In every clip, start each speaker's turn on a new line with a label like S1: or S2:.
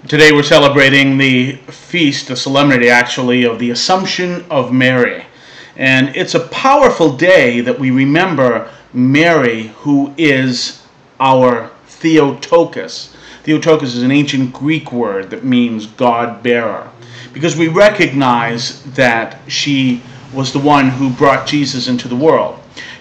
S1: Today we're celebrating the feast, the solemnity actually, of the Assumption of Mary. And it's a powerful day that we remember Mary, who is our Theotokos. Theotokos is an ancient Greek word that means God bearer, because we recognize that she was the one who brought Jesus into the world.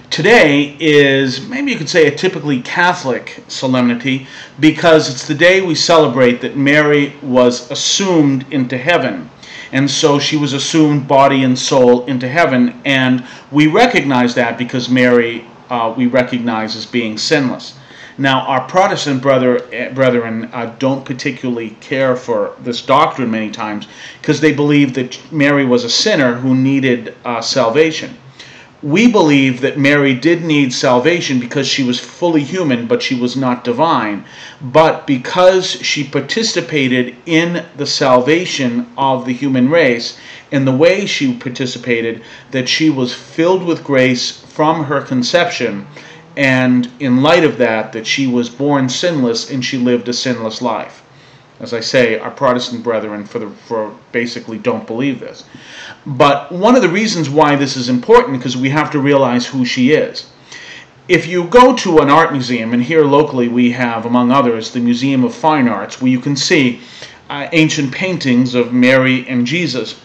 S1: Today is, maybe you could say, a typically Catholic solemnity because it's the day we celebrate that Mary was assumed into heaven. And so she was assumed body and soul into heaven. And we recognize that because Mary we recognize as being sinless. Now, our Protestant brethren don't particularly care for this doctrine many times because they believe that Mary was a sinner who needed salvation. We believe that Mary did need salvation because she was fully human, but she was not divine. But because she participated in the salvation of the human race, in the way she participated, that she was filled with grace from her conception, and in light of that, that she was born sinless and she lived a sinless life. As I say, our Protestant brethren for basically don't believe this. But one of the reasons why this is important, because we have to realize who she is. If you go to an art museum, and here locally we have, among others, the Museum of Fine Arts, where you can see ancient paintings of Mary and Jesus.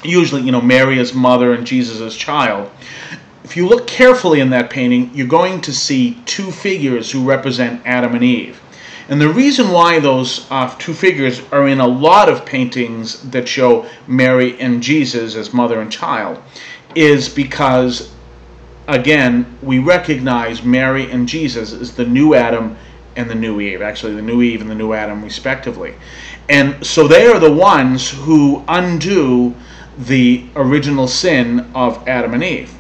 S1: Usually, Mary as mother and Jesus as child. If you look carefully in that painting, you're going to see two figures who represent Adam and Eve. And the reason why those two figures are in a lot of paintings that show Mary and Jesus as mother and child is because, again, we recognize Mary and Jesus as the new Adam and the new Eve. Actually, the new Eve and the new Adam, respectively. And so they are the ones who undo the original sin of Adam and Eve.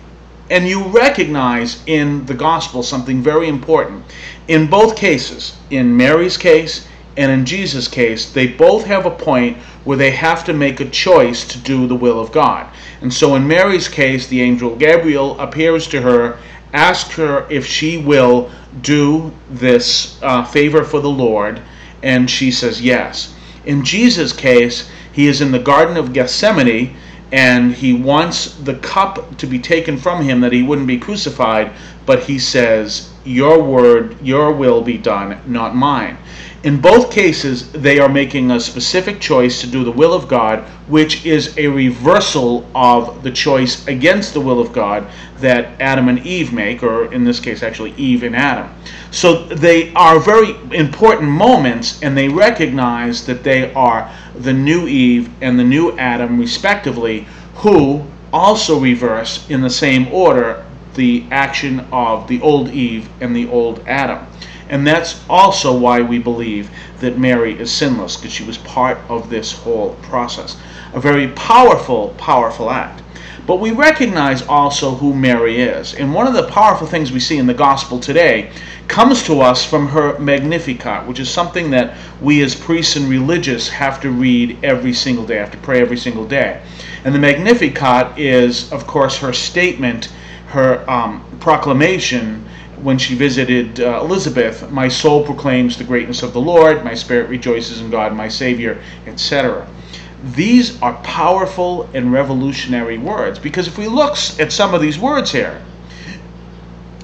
S1: And you recognize in the gospel something very important. In both cases, in Mary's case and in Jesus' case, they both have a point where they have to make a choice to do the will of God. And so in Mary's case, the angel Gabriel appears to her, asks her if she will do this favor for the Lord, and she says yes. In Jesus' case, he is in the Garden of Gethsemane, and he wants the cup to be taken from him that he wouldn't be crucified, but he says, your word, your will be done, not mine. In both cases, they are making a specific choice to do the will of God, which is a reversal of the choice against the will of God that Adam and Eve make, or in this case, actually Eve and Adam. So they are very important moments, and they recognize that they are the new Eve and the new Adam, respectively, who also reverse in the same order the action of the old Eve and the old Adam. And that's also why we believe that Mary is sinless, because she was part of this whole process. A very powerful, powerful act. But we recognize also who Mary is. And one of the powerful things we see in the gospel today comes to us from her Magnificat, which is something that we as priests and religious have to read every single day, have to pray every single day. And the Magnificat is, of course, her statement, her proclamation when she visited Elizabeth. My soul proclaims the greatness of the Lord, my spirit rejoices in God, my Savior, etc. These are powerful and revolutionary words, because if we look at some of these words here,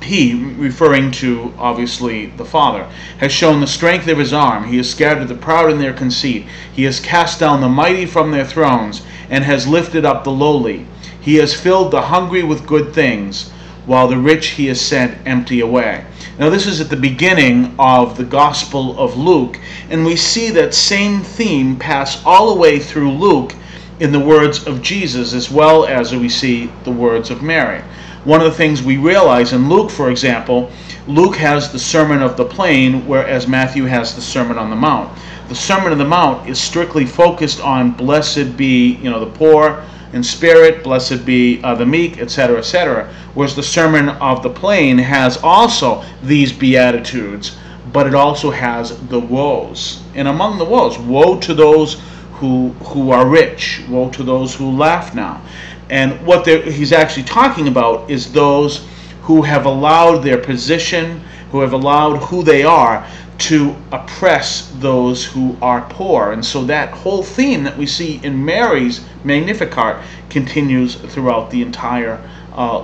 S1: he, referring to, obviously, the Father, has shown the strength of his arm. He has scattered the proud in their conceit. He has cast down the mighty from their thrones and has lifted up the lowly. He has filled the hungry with good things, while the rich he has sent empty away. Now this is at the beginning of the Gospel of Luke, and we see that same theme pass all the way through Luke in the words of Jesus, as well as we see the words of Mary. One of the things we realize in Luke, for example, Luke has the Sermon of the Plain, whereas Matthew has the Sermon on the Mount. The Sermon on the Mount is strictly focused on blessed be, the poor in spirit, blessed be the meek, etc., etc. Whereas the Sermon of the Plain has also these Beatitudes, but it also has the woes. And among the woes, woe to those who are rich, woe to those who laugh now. And what he's actually talking about is those who have allowed their position, who have allowed who they are to oppress those who are poor. And so that whole theme that we see in Mary's Magnificat continues throughout the entire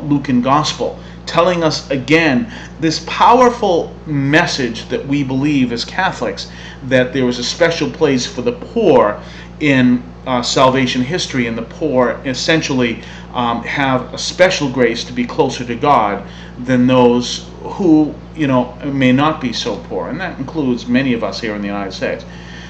S1: Lucan Gospel, telling us again this powerful message that we believe as Catholics, that there is a special place for the poor in salvation history, and the poor essentially have a special grace to be closer to God than those who may not be so poor, and that includes many of us here in the United States.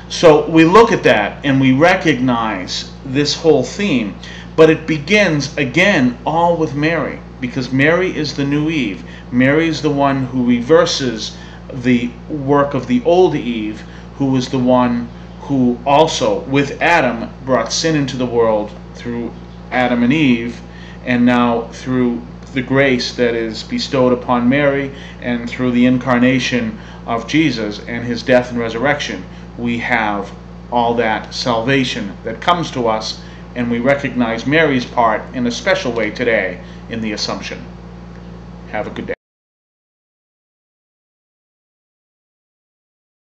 S1: So we look at that and we recognize this whole theme, but it begins again all with Mary, because Mary is the new Eve. Mary is the one who reverses the work of the old Eve, who was the one who also, with Adam, brought sin into the world through Adam and Eve, and now through the grace that is bestowed upon Mary and through the incarnation of Jesus and his death and resurrection, we have all that salvation that comes to us, and we recognize Mary's part in a special way today in the Assumption. Have a good day.